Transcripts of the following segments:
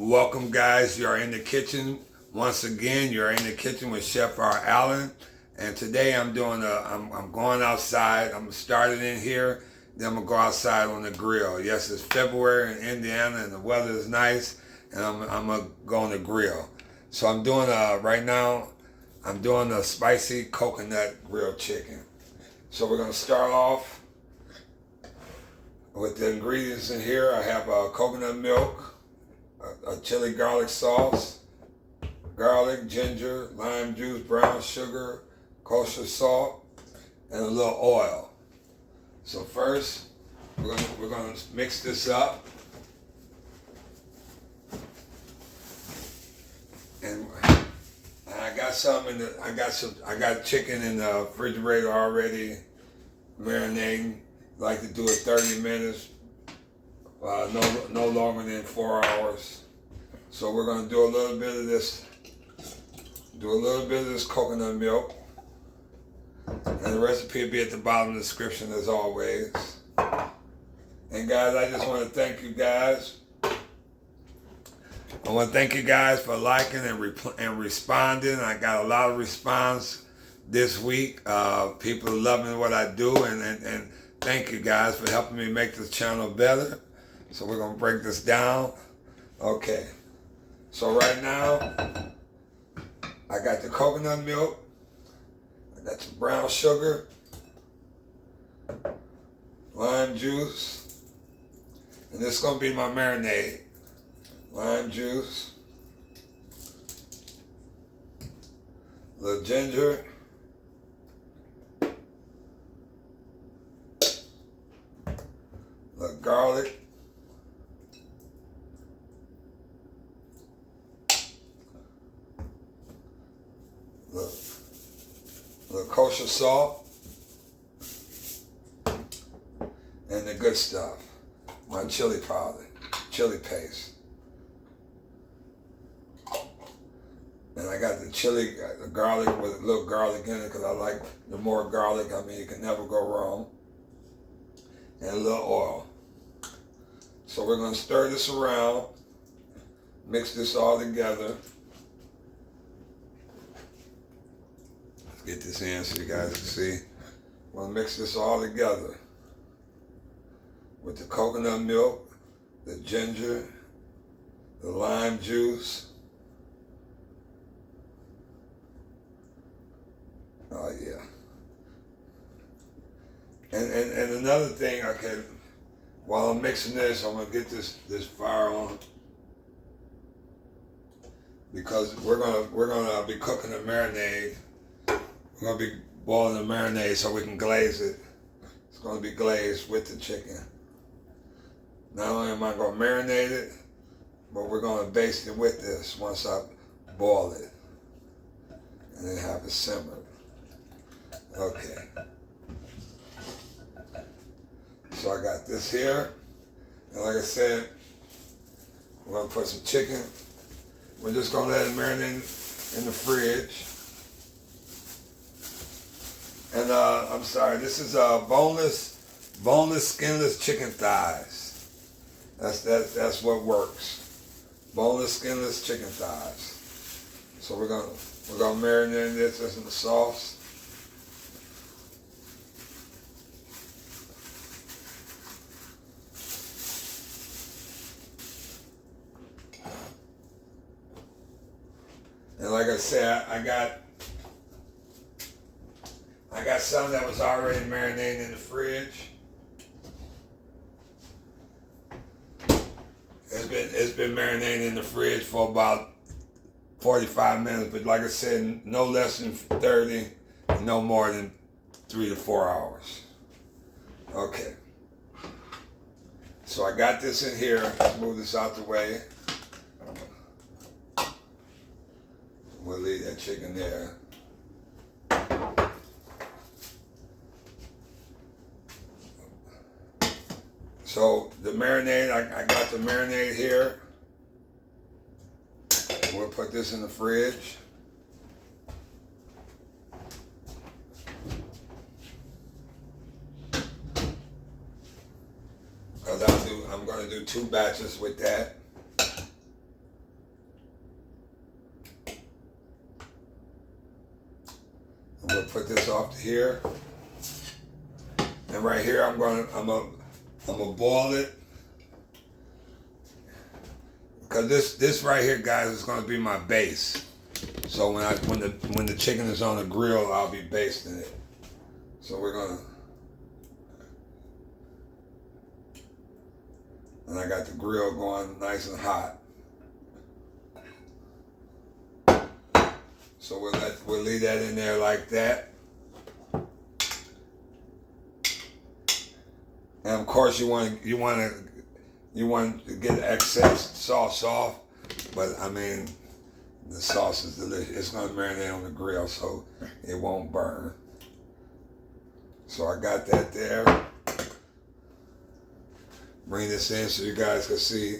Welcome, guys. You are in the kitchen. Once again, you're in the kitchen with Chef R. Allen. And today I'm doing I'm going outside. I'm starting in here, then I'm gonna go outside on the grill. Yes, it's February in Indiana and the weather is nice, and I'm gonna go on the grill. So I'm doing right now, I'm doing a spicy coconut grilled chicken. So we're gonna start off with the ingredients in here. I have coconut milk, a chili garlic sauce, garlic, ginger, lime juice, brown sugar, kosher salt, and a little oil. So first, we're gonna mix this up, and I got some in the I got chicken in the refrigerator already marinating. Like to do it 30 minutes, no longer than 4 hours. So we're gonna do a little bit of this. Do a little bit of this coconut milk. And the recipe will be at the bottom of the description as always. And guys, I just want to thank you guys. I want to thank you guys for liking and responding. I got a lot of response this week. People are loving what I do, and thank you guys for helping me make this channel better. So we're going to break this down. Okay. So right now, I got the coconut milk. I got some brown sugar, lime juice, and this is going to be my marinade. Lime juice, a little ginger, a little garlic, a little kosher salt, and the good stuff, my chili powder, chili paste. And I got the chili, the garlic with a little garlic in it because I like the more garlic. I mean, you can never go wrong. And a little oil. So we're going to stir this around, mix this all together. Let's get this in so you guys can see. We're going to mix this all together with the coconut milk, the ginger, the lime juice. Oh yeah. And another thing, okay, while I'm mixing this, I'm gonna get this fire on because we're gonna be cooking the marinade. We're gonna be boiling the marinade so we can glaze it. It's gonna be glazed with the chicken. Not only am I gonna marinate it, but we're gonna baste it with this once I boil it, and then have it simmered. Okay, so I got this here, and like I said, we're gonna put some chicken. We're just gonna let it marinate in the fridge. And I'm sorry, this is boneless, skinless chicken thighs. That's what works. Boneless, skinless chicken thighs. So we're gonna marinate this in the sauce. And like I said, I got some that was already marinated in the fridge. It's been marinated in the fridge for about 45 minutes, but like I said, no less than 30, no more than 3 to 4 hours. Okay. So I got this in here. Let's move this out the way. We'll leave that chicken there. So the marinade, I got the marinade here. We'll put this in the fridge. Because I'm going to do 2 batches with that. I'm gonna put this off to here. And right here, I'm gonna boil it. Cause this right here, guys, is gonna be my base. So when the chicken is on the grill, I'll be basting it. So we're gonna, and I got the grill going nice and hot. So we'll leave that in there like that. And of course, you want to get excess sauce off, but I mean, the sauce is delicious. It's gonna marinate on the grill, so it won't burn. So I got that there. Bring this in so you guys can see.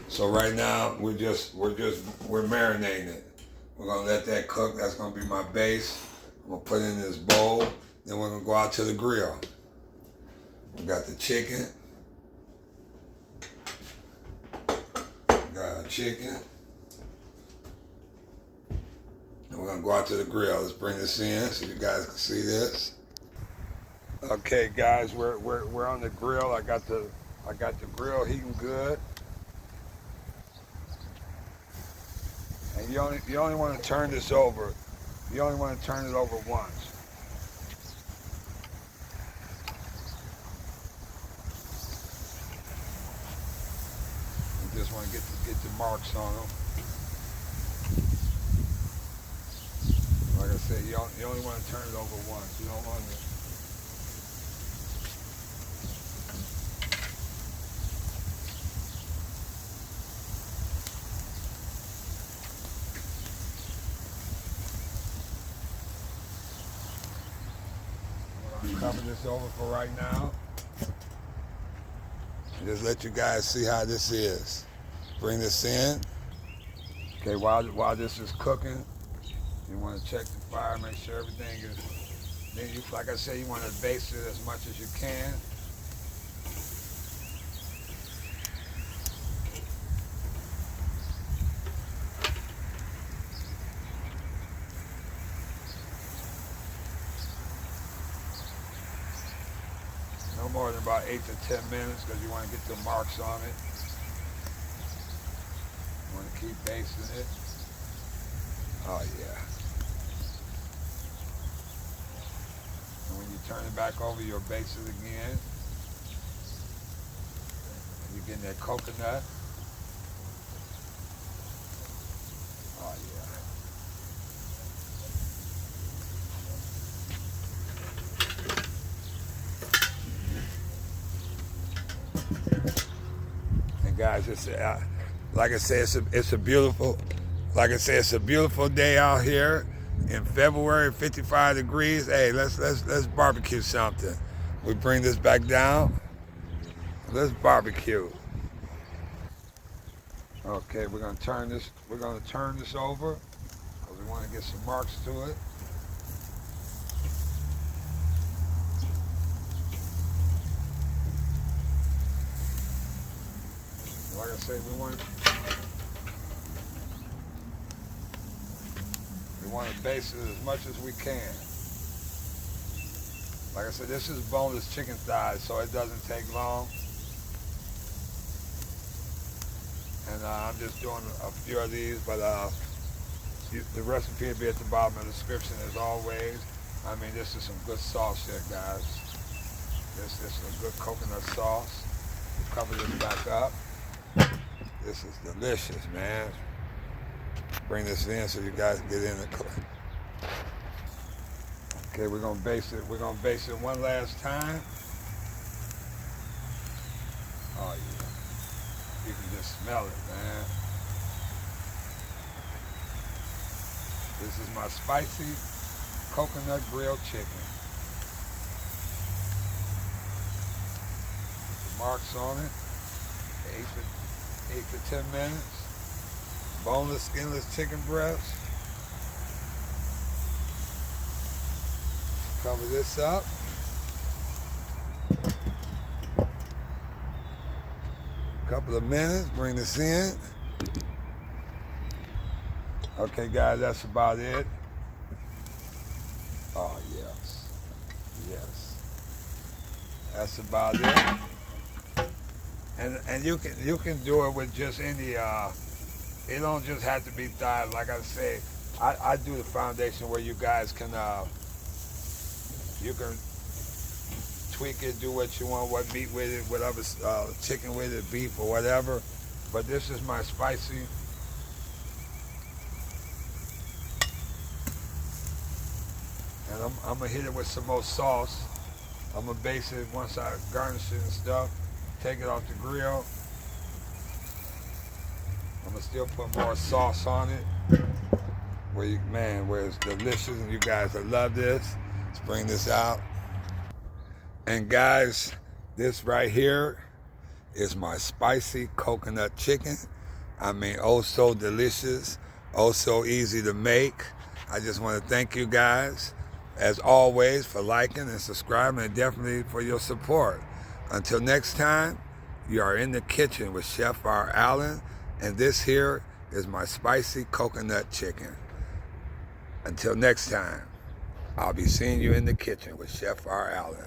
So right now we're marinating it. We're gonna let that cook. That's gonna be my base. I'm gonna put it in this bowl. Then we're gonna go out to the grill. We got the chicken. Got our chicken. And we're gonna go out to the grill. Let's bring this in so you guys can see this. Okay, guys, we're on the grill. I got the grill heating good. And you only want to turn this over. You only want to turn it over once. You just want to get the marks on them. Like I said, you only want to turn it over once. You don't want to. Cover this over for right now. Just let you guys see how this is. Bring this in. Okay, while this is cooking, you want to check the fire, make sure everything is. Then you, like I said, you want to baste it as much as you can. No more than about 8 to 10 minutes because you want to get the marks on it. You want to keep basting it. Oh yeah. And when you turn it back over, you'll baste it again. And you're getting that coconut. Oh yeah. Guys, it's like I said, it's a beautiful, like I said, it's a beautiful day out here in February, 55 degrees. Hey, let's barbecue something. We bring this back down. Let's barbecue. Okay, we're gonna turn this over because we want to get some marks to it. Like I said, we want to baste it as much as we can. Like I said, this is boneless chicken thighs, so it doesn't take long. And I'm just doing a few of these, but the recipe will be at the bottom of the description as always. I mean, this is some good sauce here, guys. This is a good coconut sauce. We'll cover this back up. This is delicious, man. Bring this in so you guys can get in the cook. Okay, we're gonna baste it. We're gonna baste it one last time. Oh yeah, you can just smell it, man. This is my spicy coconut grilled chicken. The marks on it. 8 to 10 minutes. Boneless, skinless chicken breast. Cover this up. Couple of minutes, bring this in. Okay, guys, that's about it. Oh, yes. Yes. That's about it. And you can do it with just any it don't just have to be thighs. Like I say, I do the foundation where you guys can you can tweak it, do what you want, what meat with it, whatever, chicken with it, beef or whatever. But this is my spicy. And I'm gonna hit it with some more sauce. I'm gonna base it once I garnish it and stuff. Take it off the grill. I'm gonna still put more sauce on it. Where it's delicious, and you guys will love this. Let's bring this out. And guys, this right here is my spicy coconut chicken. I mean, oh so delicious, oh so easy to make. I just want to thank you guys, as always, for liking and subscribing, and definitely for your support. Until next time, you are in the kitchen with Chef R. Allen, and this here is my spicy coconut chicken. Until next time, I'll be seeing you in the kitchen with Chef R. Allen.